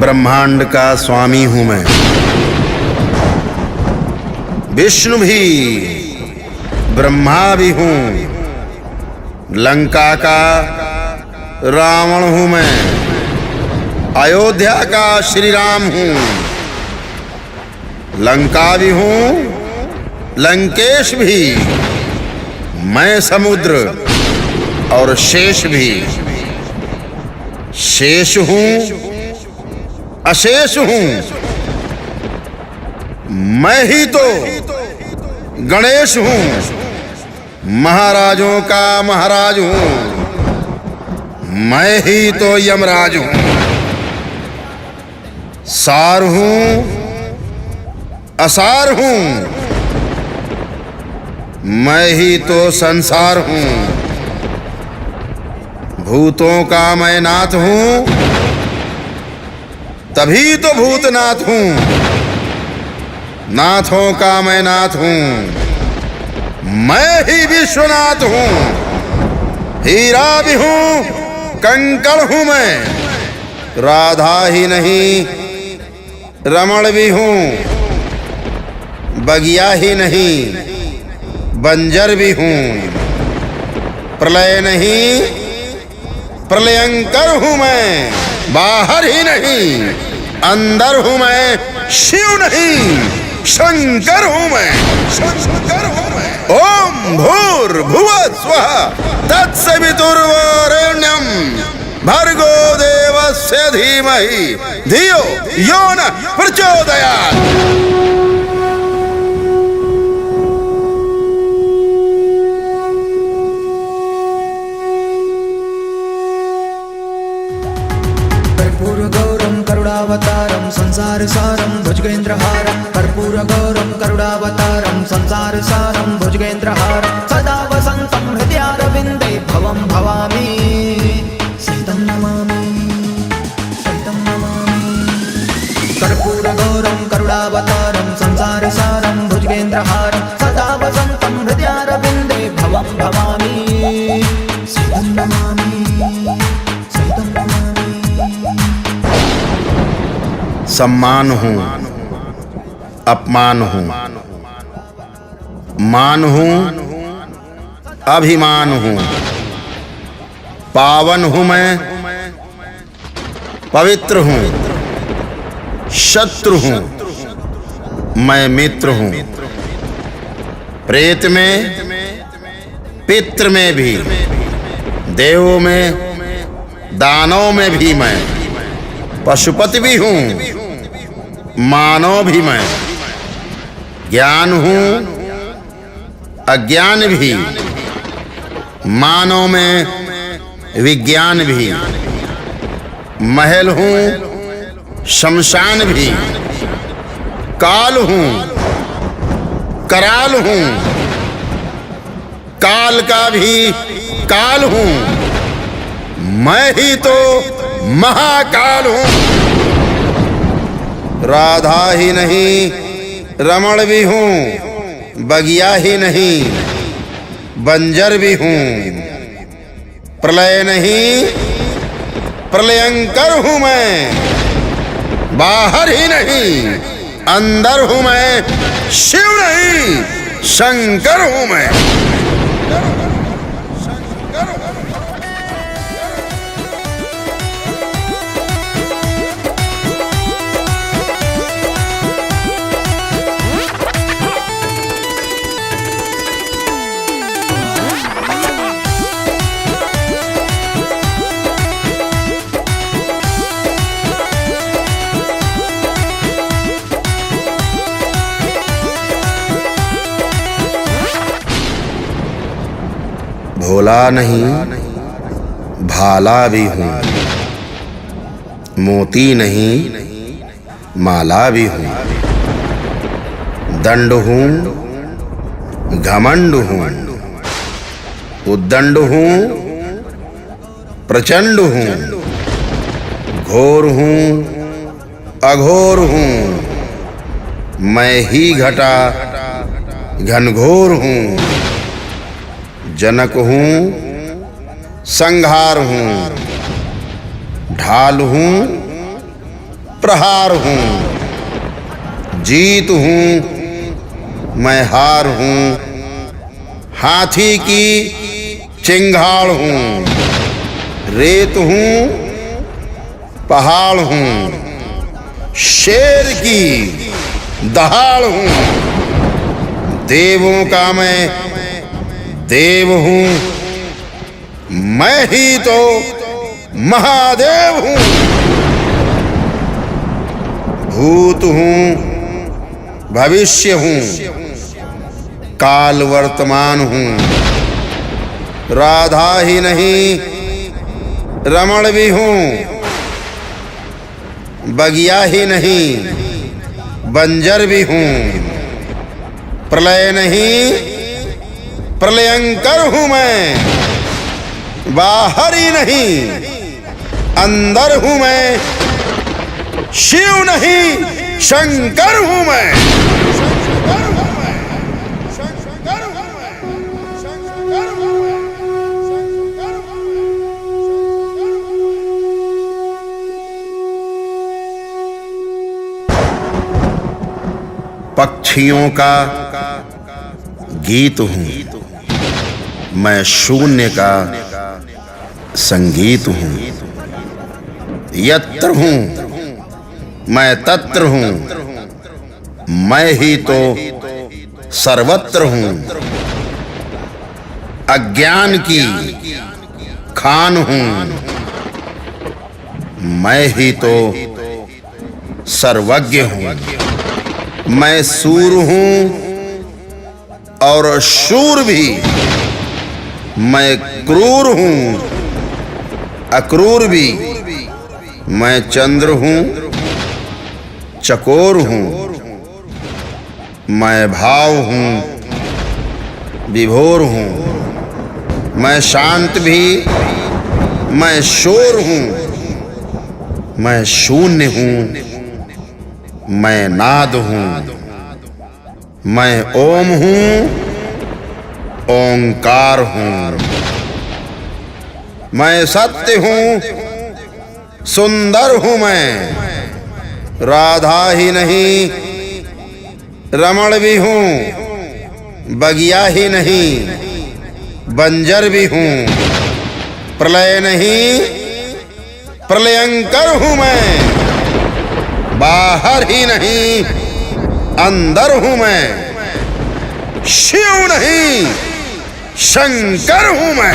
ब्रह्मांड का स्वामी हूं मैं, विष्णु भी ब्रह्मा भी हूं, लंका का रावण हूं मैं, अयोध्या का श्री राम हूं, लंका भी हूं, लंकेश भी, मैं समुद्र और शेष भी, शेष हूं अशेष हूं, मैं ही तो गणेश हूं, महाराजों का महाराज हूं, मैं ही तो यमराज हूं, सार हूं असार हूं, मैं ही तो संसार हूं, भूतों का मैं नाथ हूं, तभी तो भूतनाथ हूं, नाथों का मैं नाथ हूं, मैं ही विश्वनाथ हूं, हीरा भी हूं कंकड़ हूं मैं, राधा ही नहीं रमण भी हूं, बगिया ही नहीं बंजर भी हूं, प्रलय नहीं प्रलयंकर हूं मैं, बाहर ही नहीं अंदर हूं मैं, शिव नहीं शंकर हूं मैं, शंकर हूं मैं। ओम भूर्भुवः स्वः तत्सवितुर्वरेण्यं भर्गो देवस्य धीमहि धियो यो नः प्रचोदयात्। करुणावतारं संसारसारं भुजगेन्द्रहारं कर्पूरगौरं करुणावतारं संसारसारं भुजगेन्द्रहारं सदा वसन्तं हृदयारविन्दे भवं भवामि सहितं नमामि सहितं नमामि। कर्पूरगौरं करुणावतारं संसारसारं भुजगेन्द्रहारं सदा वसन्तं हृदयारविन्दे भवं भवामि सहितं नमामि सहितं नमामि। सम्मान हूं अपमान हूं, मान हूं अभिमान हूं, पावन हूं मैं पवित्र हूं, शत्रु हूं मैं मित्र हूं, प्रेत में पितृ में भी, देवों में दानों में भी मैं, पशुपति भी हूं मानव भी मैं, ज्ञान हूं अज्ञान भी, मानव में विज्ञान भी, महल हूं शमशान भी, काल हूं कराल हूं, काल का भी काल हूं, मैं ही तो महाकाल हूं, राधा ही नहीं रमण भी हूं, बगिया ही नहीं बंजर भी हूं, प्रलय नहीं प्रलयंकर हूं मैं, बाहर ही नहीं अंदर हूं मैं, शिव नहीं शंकर हूं मैं। भोला नहीं भाला भी हूं, मोती नहीं माला भी हूं, दंड हूं घमंड हूं, उद्दंड हूं प्रचंड हूं, घोर हूं अघोर हूं, मैं ही घटा घनघोर हूं, जनक हूं संहार हूं, ढाल हूं प्रहार हूँ, जीत हूँ मैं हार हूँ, हाथी की चिंगाड़ हूँ, रेत हूँ पहाड़ हूँ, शेर की दहाड़ हूँ, देवों का मैं देव हूँ, मैं ही तो महादेव हूँ, भूत हूँ भविष्य हूँ, काल वर्तमान हूँ, राधा ही नहीं रमण भी हूँ, बगिया ही नहीं बंजर भी हूँ, प्रलय नहीं प्रलयंकर हूँ मैं, बाहर ही नहीं अंदर हूँ मैं, शिव नहीं शंकर हूँ मैं। पक्षियों का गीत हूँ मैं, शून्य का संगीत हूँ, यत्र हूँ मैं तत्र हूँ, मैं ही तो सर्वत्र हूँ, अज्ञान की खान हूँ, मैं ही तो सर्वज्ञ हूँ, मैं सूर हूँ और शूर भी, मैं क्रूर हूँ अक्रूर भी, मैं चंद्र हूँ चकोर हूँ, मैं भाव हूँ विभोर हूँ, मैं शांत भी मैं शोर हूँ, मैं शून्य हूँ मैं नाद हूँ, मैं ओम हूँ ओंकार हूँ, मैं सत्य हूँ सुंदर हूँ मैं, राधा ही नहीं रमण भी हूँ, बगिया ही नहीं बंजर भी हूँ, प्रलय नहीं प्रलयंकर हूँ मैं, बाहर ही नहीं अंदर हूँ मैं, शिव नहीं शंकर हूँ मैं।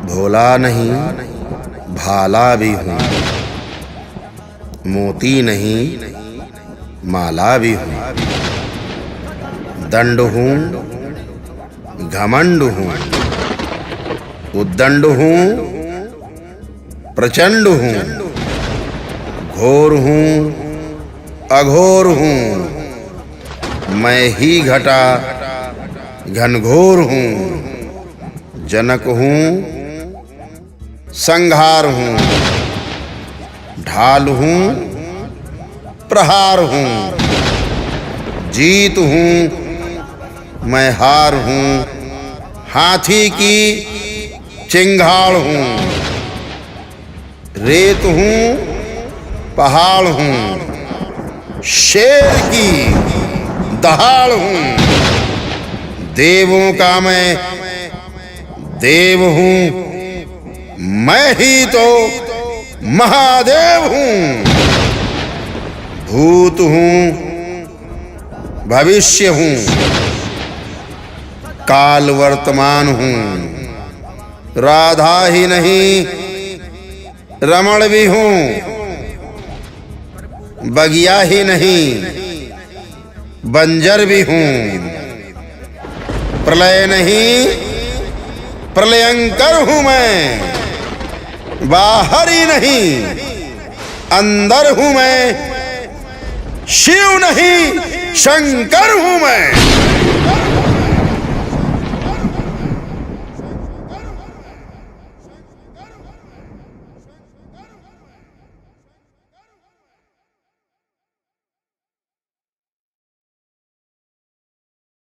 भोला नहीं भाला भी हूँ, मोती नहीं माला भी हूँ, दंड हूँ घमंड हूँ, उद्दंड हूँ प्रचंड हूँ, घोर हूँ अघोर हूँ, मैं ही घटा घनघोर हूँ, जनक हूँ संहार हूँ, ढाल हूँ प्रहार हूँ, जीत हूँ मैं हार हूँ, हाथी की चिंगाड़ हूँ, रेत हूँ पहाड़ हूँ, शेर की दहाड़ हूँ, देवों का मैं देव हूँ, मैं ही तो महादेव हूँ, भूत हूँ भविष्य हूँ, काल वर्तमान हूँ, राधा ही नहीं रमण भी हूँ, बगिया ही नहीं बंजर भी हूँ, प्रलय नहीं प्रलयंकर हूँ मैं, बाहर ही नहीं अंदर हूँ मैं, शिव नहीं शंकर हूं मैं।